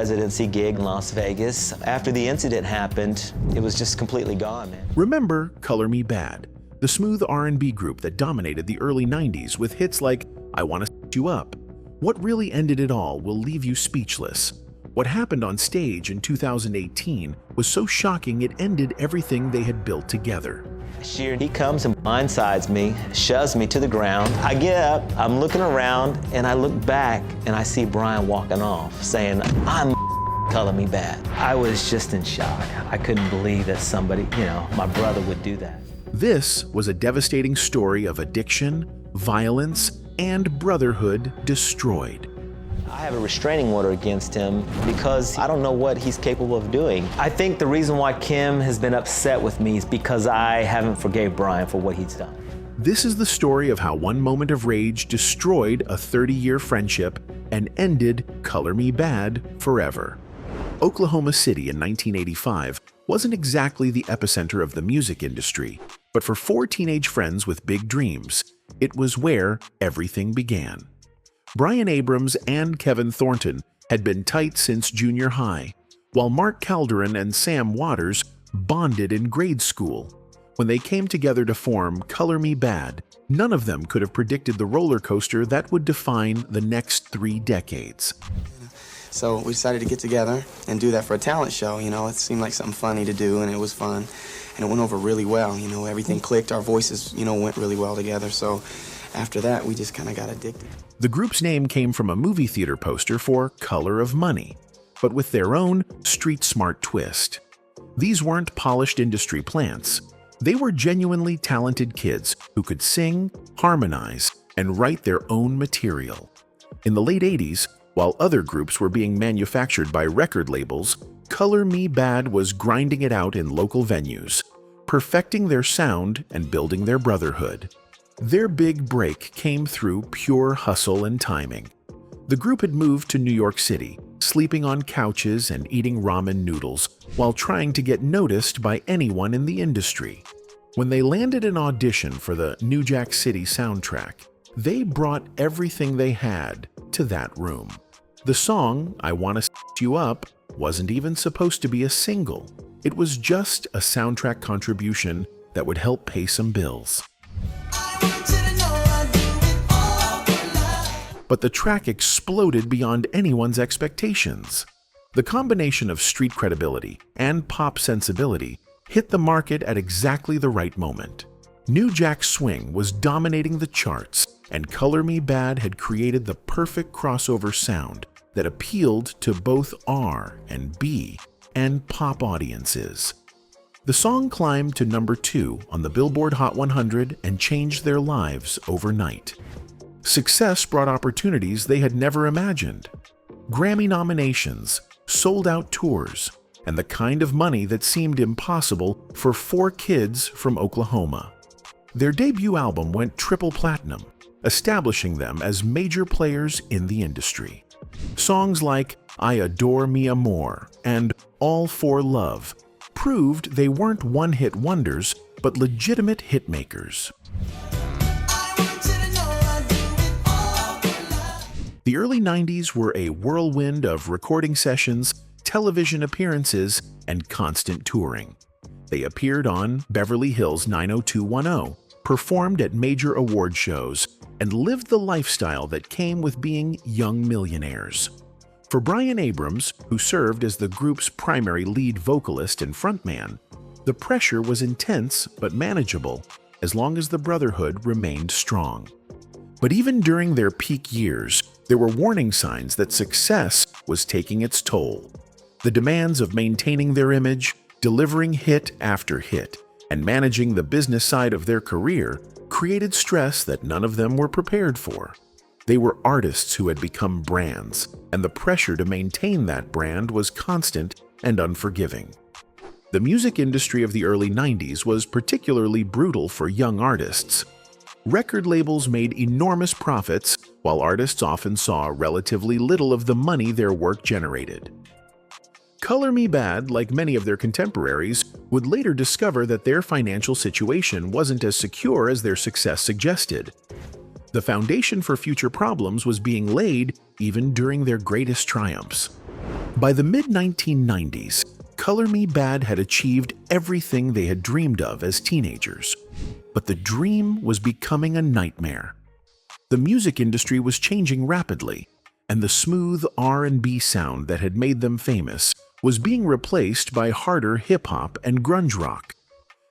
residency gig in Las Vegas. After the incident happened, it was just completely gone, man. Remember Color Me Bad, the smooth R&B group that dominated the early 90s with hits like I Wanna Set You Up. What really ended it all will leave you speechless. What happened on stage in 2018 was so shocking it ended everything they had built together. He comes and blindsides me, shoves me to the ground. I get up, I'm looking around, and I look back and I see Brian walking off saying, I'm Color Me Bad. I was just in shock. I couldn't believe that somebody, my brother would do that. This was a devastating story of addiction, violence, and brotherhood destroyed. I have a restraining order against him because I don't know what he's capable of doing. I think the reason why Kim has been upset with me is because I haven't forgave Brian for what he's done. This is the story of how one moment of rage destroyed a 30-year friendship and ended Color Me Bad forever. Oklahoma City in 1985 wasn't exactly the epicenter of the music industry, but for four teenage friends with big dreams, it was where everything began. Brian Abrams and Kevin Thornton had been tight since junior high, while Mark Calderon and Sam Waters bonded in grade school. When they came together to form Color Me Bad, none of them could have predicted the roller coaster that would define the next 3 decades. So we decided to get together and do that for a talent show. It seemed like something funny to do, and it was fun. And it went over really well. Everything clicked. Our voices, went really well together. So after that, we just kind of got addicted. The group's name came from a movie theater poster for Color of Money, but with their own street-smart twist. These weren't polished industry plants. They were genuinely talented kids who could sing, harmonize, and write their own material. In the late 80s, while other groups were being manufactured by record labels, Color Me Bad was grinding it out in local venues, perfecting their sound and building their brotherhood. Their big break came through pure hustle and timing. The group had moved to New York City, sleeping on couches and eating ramen noodles while trying to get noticed by anyone in the industry. When they landed an audition for the New Jack City soundtrack, they brought everything they had to that room. The song, I Wanna Set You Up, wasn't even supposed to be a single. It was just a soundtrack contribution that would help pay some bills. But the track exploded beyond anyone's expectations. The combination of street credibility and pop sensibility hit the market at exactly the right moment. New Jack Swing was dominating the charts, and Color Me Bad had created the perfect crossover sound that appealed to both R&B and pop audiences. The song climbed to number 2 on the Billboard Hot 100 and changed their lives overnight. Success brought opportunities they had never imagined. Grammy nominations, sold-out tours, and the kind of money that seemed impossible for 4 kids from Oklahoma. Their debut album went triple platinum, establishing them as major players in the industry. Songs like I Adore Mi Amor and All for Love proved they weren't one-hit wonders, but legitimate hitmakers. The early 90s were a whirlwind of recording sessions, television appearances, and constant touring. They appeared on Beverly Hills 90210, performed at major award shows, and lived the lifestyle that came with being young millionaires. For Brian Abrams, who served as the group's primary lead vocalist and frontman, the pressure was intense but manageable as long as the brotherhood remained strong. But even during their peak years, there were warning signs that success was taking its toll. The demands of maintaining their image, delivering hit after hit, and managing the business side of their career created stress that none of them were prepared for. They were artists who had become brands, and the pressure to maintain that brand was constant and unforgiving. The music industry of the early 90s was particularly brutal for young artists. Record labels made enormous profits, while artists often saw relatively little of the money their work generated. Color Me Bad, like many of their contemporaries, would later discover that their financial situation wasn't as secure as their success suggested. The foundation for future problems was being laid even during their greatest triumphs. By the mid-1990s, Color Me Badd had achieved everything they had dreamed of as teenagers. But the dream was becoming a nightmare. The music industry was changing rapidly, and the smooth R&B sound that had made them famous was being replaced by harder hip-hop and grunge rock.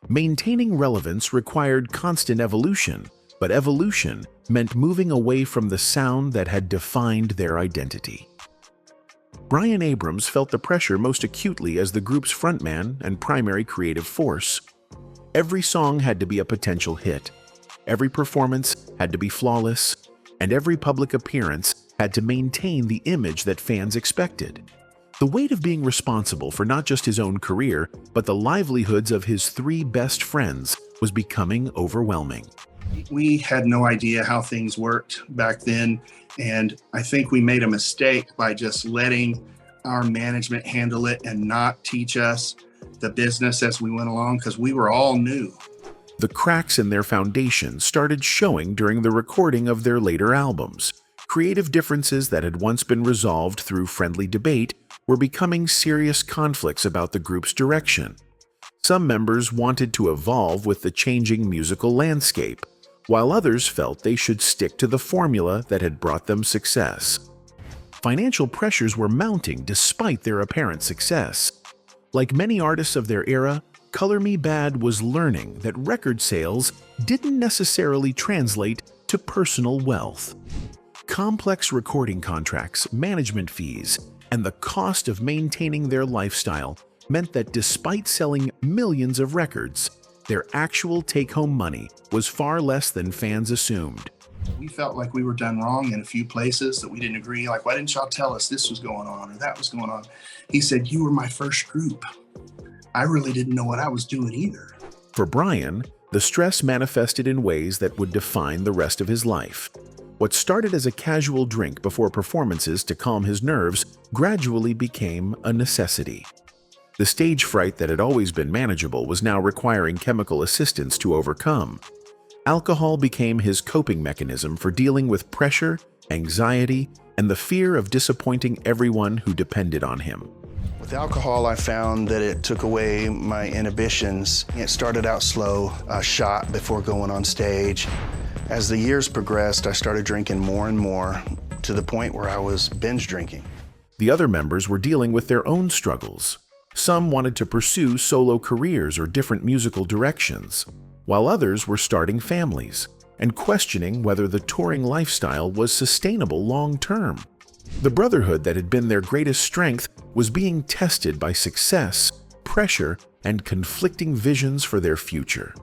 Maintaining relevance required constant evolution, but evolution meant moving away from the sound that had defined their identity. Brian Abrams felt the pressure most acutely as the group's frontman and primary creative force. Every song had to be a potential hit, every performance had to be flawless, and every public appearance had to maintain the image that fans expected. The weight of being responsible for not just his own career, but the livelihoods of his three best friends was becoming overwhelming. We had no idea how things worked back then, and I think we made a mistake by just letting our management handle it and not teach us the business as we went along, because we were all new. The cracks in their foundation started showing during the recording of their later albums. Creative differences that had once been resolved through friendly debate were becoming serious conflicts about the group's direction. Some members wanted to evolve with the changing musical landscape, while others felt they should stick to the formula that had brought them success. Financial pressures were mounting despite their apparent success. Like many artists of their era, Color Me Badd was learning that record sales didn't necessarily translate to personal wealth. Complex recording contracts, management fees, and the cost of maintaining their lifestyle meant that despite selling millions of records, their actual take-home money was far less than fans assumed. We felt like we were done wrong in a few places that we didn't agree. Like, why didn't y'all tell us this was going on or that was going on? He said, you were my first group. I really didn't know what I was doing either. For Brian, the stress manifested in ways that would define the rest of his life. What started as a casual drink before performances to calm his nerves gradually became a necessity. The stage fright that had always been manageable was now requiring chemical assistance to overcome. Alcohol became his coping mechanism for dealing with pressure, anxiety, and the fear of disappointing everyone who depended on him. With alcohol, I found that it took away my inhibitions. It started out slow, a shot before going on stage. As the years progressed, I started drinking more and more to the point where I was binge drinking. The other members were dealing with their own struggles. Some wanted to pursue solo careers or different musical directions, while others were starting families and questioning whether the touring lifestyle was sustainable long-term. The brotherhood that had been their greatest strength was being tested by success, pressure, and conflicting visions for their future.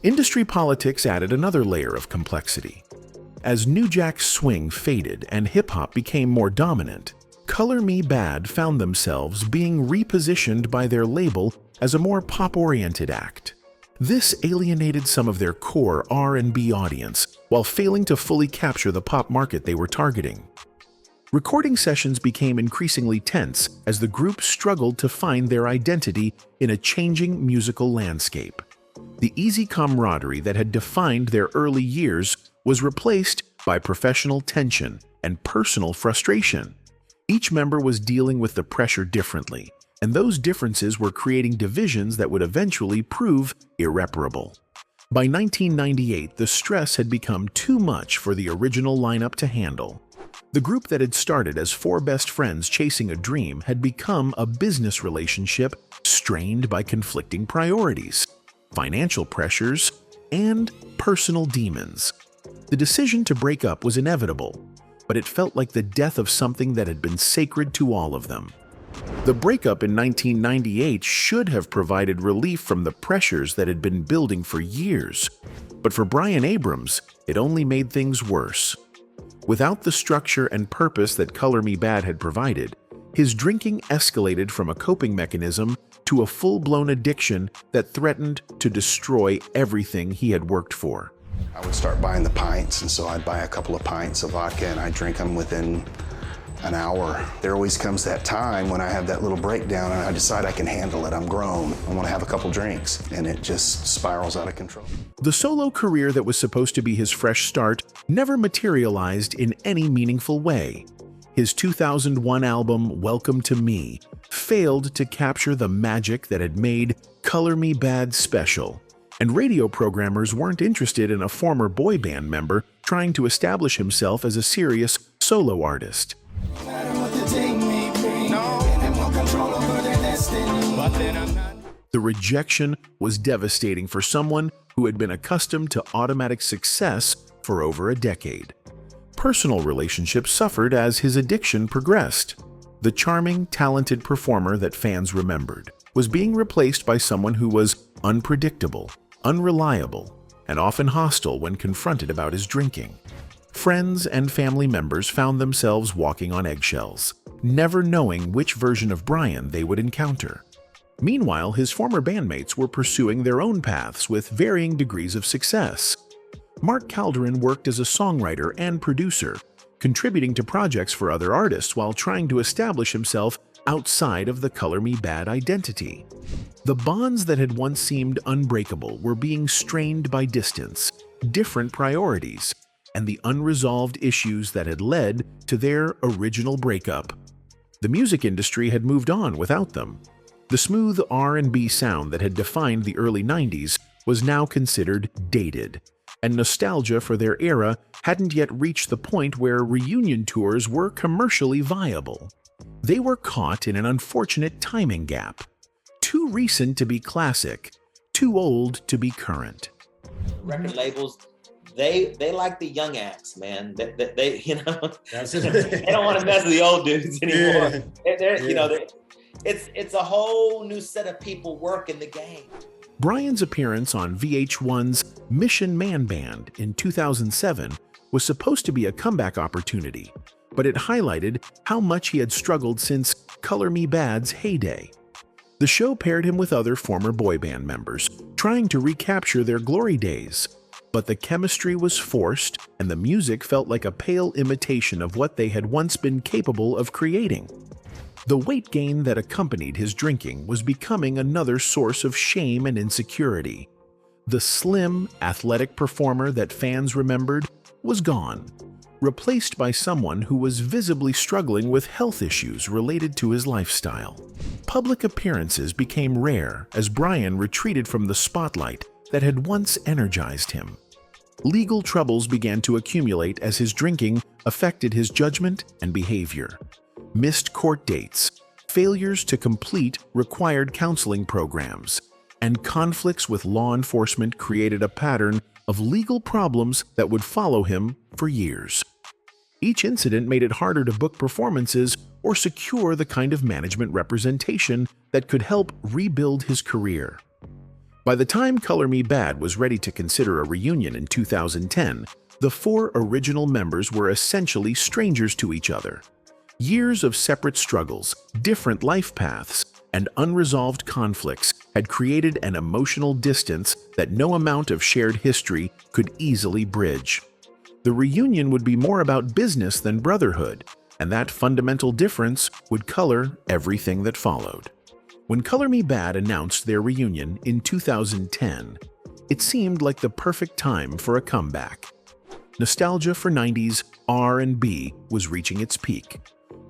Industry politics added another layer of complexity. As New Jack Swing faded and hip-hop became more dominant, Color Me Badd found themselves being repositioned by their label as a more pop-oriented act. This alienated some of their core R&B audience while failing to fully capture the pop market they were targeting. Recording sessions became increasingly tense as the group struggled to find their identity in a changing musical landscape. The easy camaraderie that had defined their early years was replaced by professional tension and personal frustration. Each member was dealing with the pressure differently, and those differences were creating divisions that would eventually prove irreparable. By 1998, the stress had become too much for the original lineup to handle. The group that had started as four best friends chasing a dream had become a business relationship strained by conflicting priorities, financial pressures, and personal demons. The decision to break up was inevitable, but it felt like the death of something that had been sacred to all of them. The breakup in 1998 should have provided relief from the pressures that had been building for years, but for Brian Abrams, it only made things worse. Without the structure and purpose that Color Me Badd had provided, his drinking escalated from a coping mechanism to a full-blown addiction that threatened to destroy everything he had worked for. I would start buying the pints, and so I'd buy a couple of pints of vodka and I'd drink them within an hour. There always comes that time when I have that little breakdown and I decide I can handle it. I'm grown. I want to have a couple drinks, and it just spirals out of control. The solo career that was supposed to be his fresh start never materialized in any meaningful way. His 2001 album, Welcome to Me, failed to capture the magic that had made Color Me Bad special, and radio programmers weren't interested in a former boy band member trying to establish himself as a serious solo artist. The rejection was devastating for someone who had been accustomed to automatic success for over a decade. Personal relationships suffered as his addiction progressed. The charming, talented performer that fans remembered was being replaced by someone who was unpredictable, unreliable, and often hostile when confronted about his drinking. Friends and family members found themselves walking on eggshells, never knowing which version of Brian they would encounter. Meanwhile, his former bandmates were pursuing their own paths with varying degrees of success. Mark Calderon worked as a songwriter and producer, contributing to projects for other artists while trying to establish himself outside of the Color Me Bad identity. The bonds that had once seemed unbreakable were being strained by distance, different priorities, and the unresolved issues that had led to their original breakup. The music industry had moved on without them. The smooth R&B sound that had defined the early 90s was now considered dated, and nostalgia for their era hadn't yet reached the point where reunion tours were commercially viable. They were caught in an unfortunate timing gap. Too recent to be classic, too old to be current. Record labels, they like the young acts, man. They you know, they don't want to mess with the old dudes anymore. You know, it's a whole new set of people working the game. Brian's appearance on VH1's Mission Man Band in 2007 was supposed to be a comeback opportunity, but it highlighted how much he had struggled since Color Me Bad's heyday. The show paired him with other former boy band members, trying to recapture their glory days, but the chemistry was forced and the music felt like a pale imitation of what they had once been capable of creating. The weight gain that accompanied his drinking was becoming another source of shame and insecurity. The slim, athletic performer that fans remembered was gone, replaced by someone who was visibly struggling with health issues related to his lifestyle. Public appearances became rare as Brian retreated from the spotlight that had once energized him. Legal troubles began to accumulate as his drinking affected his judgment and behavior. Missed court dates, failures to complete required counseling programs, and conflicts with law enforcement created a pattern of legal problems that would follow him for years. Each incident made it harder to book performances or secure the kind of management representation that could help rebuild his career. By the time Color Me Bad was ready to consider a reunion in 2010, the four original members were essentially strangers to each other. Years of separate struggles, different life paths, and unresolved conflicts had created an emotional distance that no amount of shared history could easily bridge. The reunion would be more about business than brotherhood, and that fundamental difference would color everything that followed. When Color Me Bad announced their reunion in 2010, it seemed like the perfect time for a comeback. Nostalgia for 90s R&B was reaching its peak.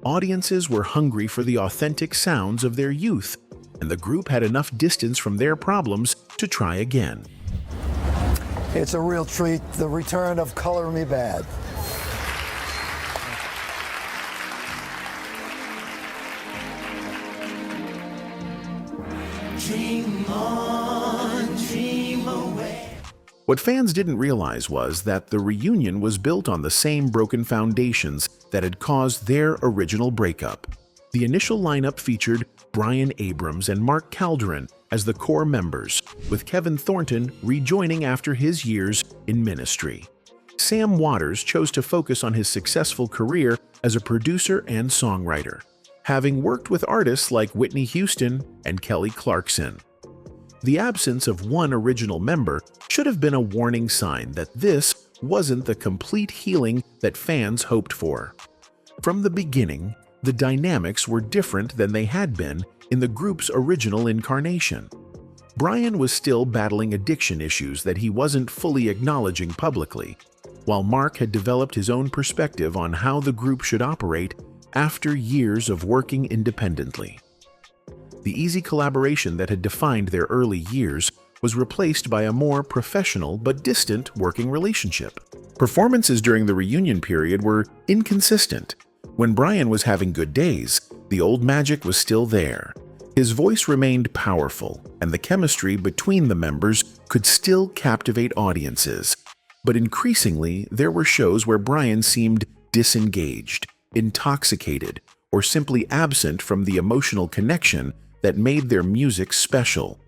Audiences were hungry for the authentic sounds of their youth, and the group had enough distance from their problems to try again. It's a real treat, the return of Color Me Bad. Dream on, dream away. What fans didn't realize was that the reunion was built on the same broken foundations that had caused their original breakup. The initial lineup featured Brian Abrams and Mark Calderon as the core members, with Kevin Thornton rejoining after his years in ministry. Sam Waters chose to focus on his successful career as a producer and songwriter, having worked with artists like Whitney Houston and Kelly Clarkson. The absence of one original member should have been a warning sign that this wasn't the complete healing that fans hoped for. From the beginning, the dynamics were different than they had been in the group's original incarnation. Brian was still battling addiction issues that he wasn't fully acknowledging publicly, while Mark had developed his own perspective on how the group should operate after years of working independently. The easy collaboration that had defined their early years was replaced by a more professional but distant working relationship. Performances during the reunion period were inconsistent. When Brian was having good days, the old magic was still there. His voice remained powerful, and the chemistry between the members could still captivate audiences. But increasingly, there were shows where Brian seemed disengaged, intoxicated, or simply absent from the emotional connection that made their music special.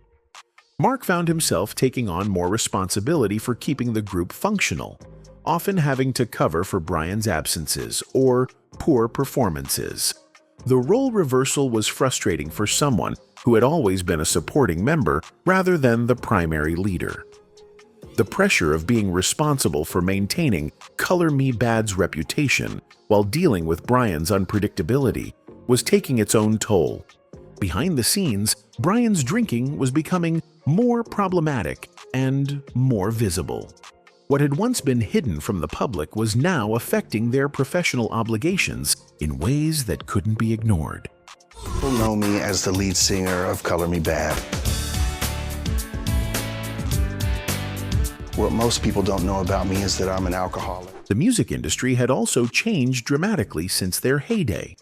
Mark found himself taking on more responsibility for keeping the group functional, often having to cover for Brian's absences or poor performances. The role reversal was frustrating for someone who had always been a supporting member rather than the primary leader. The pressure of being responsible for maintaining Color Me Bad's reputation while dealing with Brian's unpredictability was taking its own toll. Behind the scenes, Brian's drinking was becoming more problematic and more visible. What had once been hidden from the public was now affecting their professional obligations in ways that couldn't be ignored. People know me as the lead singer of Color Me Bad. What most people don't know about me is that I'm an alcoholic. The music industry had also changed dramatically since their heyday.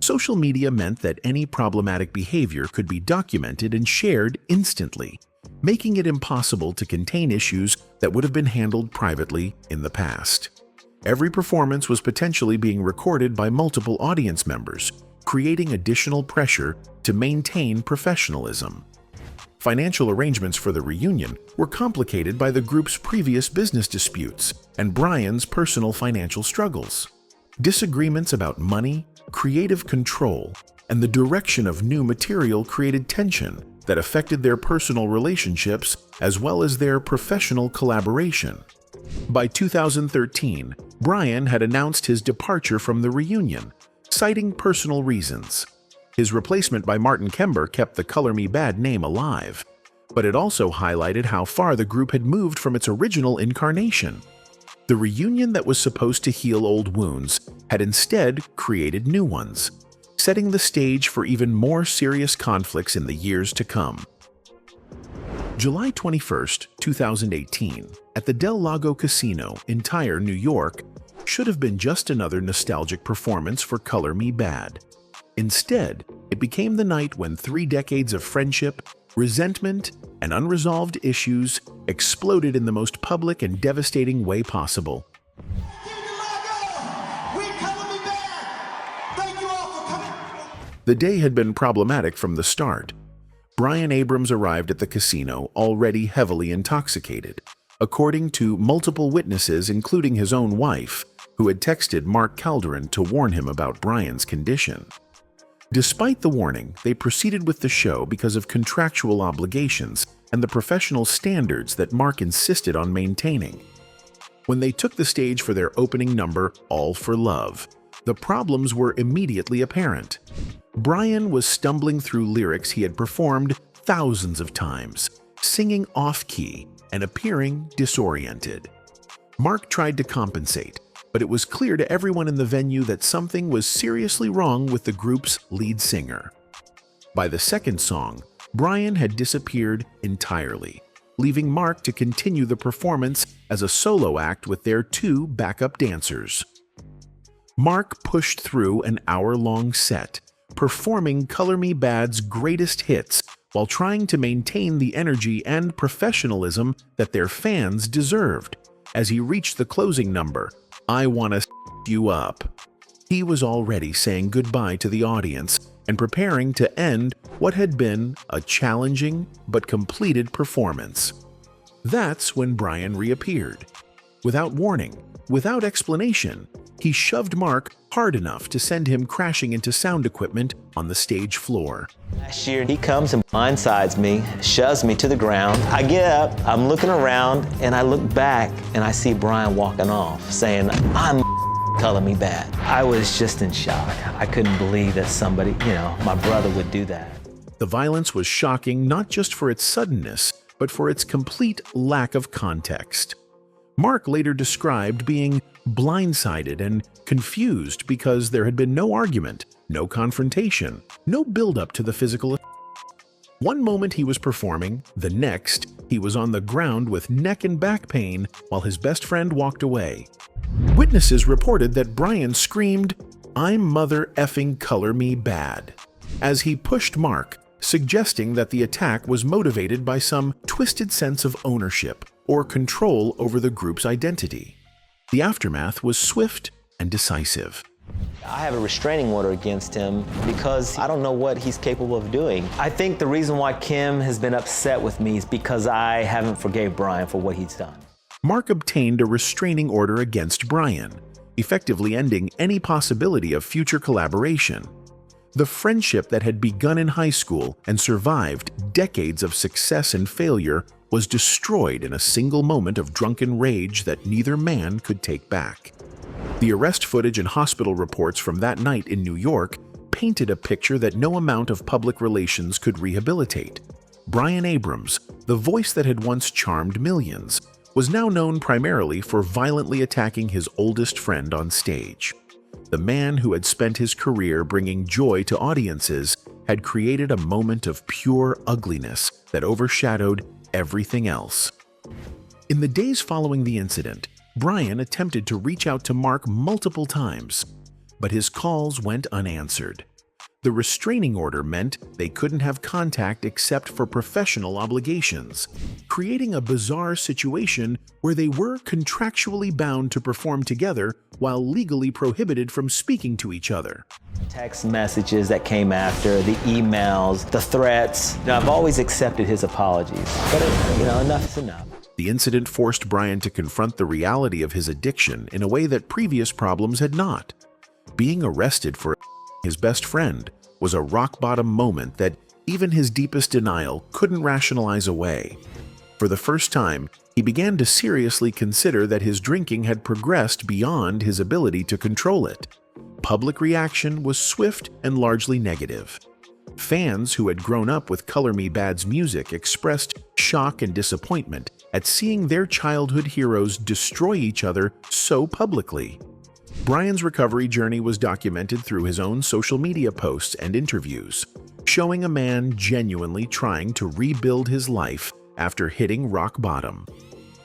Social media meant that any problematic behavior could be documented and shared instantly, making it impossible to contain issues that would have been handled privately in the past. Every performance was potentially being recorded by multiple audience members, creating additional pressure to maintain professionalism. Financial arrangements for the reunion were complicated by the group's previous business disputes and Brian's personal financial struggles. Disagreements about money, creative control, and the direction of new material created tension that affected their personal relationships as well as their professional collaboration. By 2013, Brian had announced his departure from the reunion, citing personal reasons. His replacement by Martin Kember kept the Color Me Bad name alive, but it also highlighted how far the group had moved from its original incarnation. The reunion that was supposed to heal old wounds had instead created new ones, setting the stage for even more serious conflicts in the years to come. July 21, 2018, at the Del Lago Casino in Tyre, New York, should have been just another nostalgic performance for Color Me Bad. Instead, it became the night when 3 decades of friendship, resentment, and unresolved issues exploded in the most public and devastating way possible. The day had been problematic from the start. Brian Abrams arrived at the casino already heavily intoxicated, according to multiple witnesses including his own wife, who had texted Mark Calderon to warn him about Brian's condition. Despite the warning, they proceeded with the show because of contractual obligations and the professional standards that Mark insisted on maintaining. When they took the stage for their opening number, All for Love, the problems were immediately apparent. Brian was stumbling through lyrics he had performed thousands of times, singing off-key and appearing disoriented. Mark tried to compensate, but it was clear to everyone in the venue that something was seriously wrong with the group's lead singer. By the second song, Brian had disappeared entirely, leaving Mark to continue the performance as a solo act with their 2 backup dancers. Mark pushed through an hour-long set, performing Color Me Bad's greatest hits while trying to maintain the energy and professionalism that their fans deserved. As he reached the closing number, I Wanna S You Up, he was already saying goodbye to the audience and preparing to end what had been a challenging but completed performance. That's when Brian reappeared. Without warning, without explanation, he shoved Mark hard enough to send him crashing into sound equipment on the stage floor. Last year, he comes and blindsides me, shoves me to the ground. I get up, I'm looking around, and I look back and I see Brian walking off, saying, I'm Color Me Bad. I was just in shock. I couldn't believe that somebody, my brother would do that. The violence was shocking not just for its suddenness, but for its complete lack of context. Mark later described being blindsided and confused because there had been no argument, no confrontation, no build-up to the physical. One moment he was performing, the next, he was on the ground with neck and back pain while his best friend walked away. Witnesses reported that Brian screamed, "I'm mother effing color me bad," as he pushed Mark, suggesting that the attack was motivated by some twisted sense of ownership or control over the group's identity. The aftermath was swift and decisive. I have a restraining order against him because I don't know what he's capable of doing. I think the reason why Kim has been upset with me is because I haven't forgave Brian for what he's done. Mark obtained a restraining order against Brian, effectively ending any possibility of future collaboration. The friendship that had begun in high school and survived decades of success and failure was destroyed in a single moment of drunken rage that neither man could take back. The arrest footage and hospital reports from that night in New York painted a picture that no amount of public relations could rehabilitate. Brian Abrams, the voice that had once charmed millions, was now known primarily for violently attacking his oldest friend on stage. The man who had spent his career bringing joy to audiences had created a moment of pure ugliness that overshadowed everything else. In the days following the incident, Brian attempted to reach out to Mark multiple times, but his calls went unanswered. The restraining order meant they couldn't have contact except for professional obligations, creating a bizarre situation where they were contractually bound to perform together while legally prohibited from speaking to each other. Text messages that came after, the emails, the threats. I've always accepted his apologies, but enough is enough. The incident forced Brian to confront the reality of his addiction in a way that previous problems had not. Being arrested for his best friend was a rock-bottom moment that even his deepest denial couldn't rationalize away. For the first time, he began to seriously consider that his drinking had progressed beyond his ability to control it. Public reaction was swift and largely negative. Fans who had grown up with Color Me Bad's music expressed shock and disappointment at seeing their childhood heroes destroy each other so publicly. Brian's recovery journey was documented through his own social media posts and interviews, showing a man genuinely trying to rebuild his life after hitting rock bottom.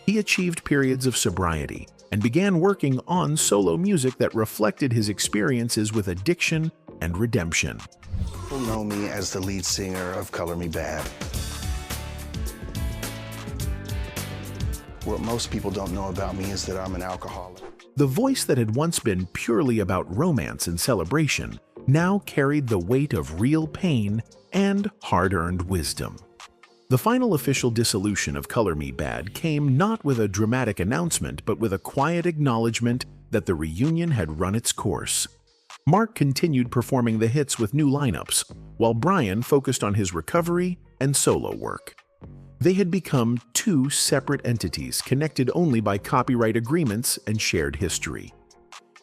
He achieved periods of sobriety and began working on solo music that reflected his experiences with addiction and redemption. People know me as the lead singer of Color Me Bad. What most people don't know about me is that I'm an alcoholic. The voice that had once been purely about romance and celebration now carried the weight of real pain and hard-earned wisdom. The final official dissolution of Color Me Bad came not with a dramatic announcement but with a quiet acknowledgement that the reunion had run its course. Mark continued performing the hits with new lineups, while Brian focused on his recovery and solo work. They had become two separate entities connected only by copyright agreements and shared history.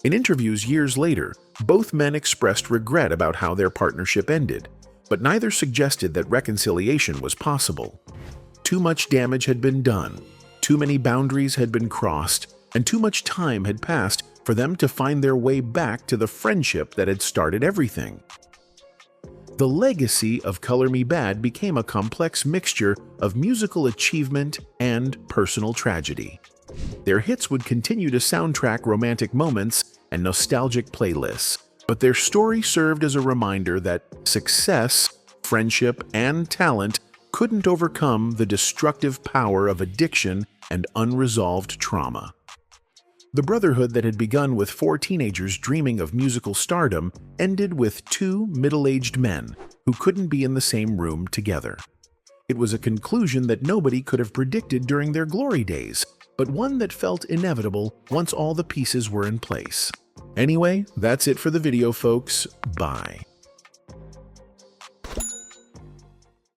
In interviews years later, both men expressed regret about how their partnership ended, but neither suggested that reconciliation was possible. Too much damage had been done, too many boundaries had been crossed, and too much time had passed for them to find their way back to the friendship that had started everything. The legacy of Color Me Bad became a complex mixture of musical achievement and personal tragedy. Their hits would continue to soundtrack romantic moments and nostalgic playlists, but their story served as a reminder that success, friendship, and talent couldn't overcome the destructive power of addiction and unresolved trauma. The brotherhood that had begun with 4 teenagers dreaming of musical stardom ended with 2 middle-aged men who couldn't be in the same room together. It was a conclusion that nobody could have predicted during their glory days, but one that felt inevitable once all the pieces were in place. Anyway, that's it for the video, folks. Bye.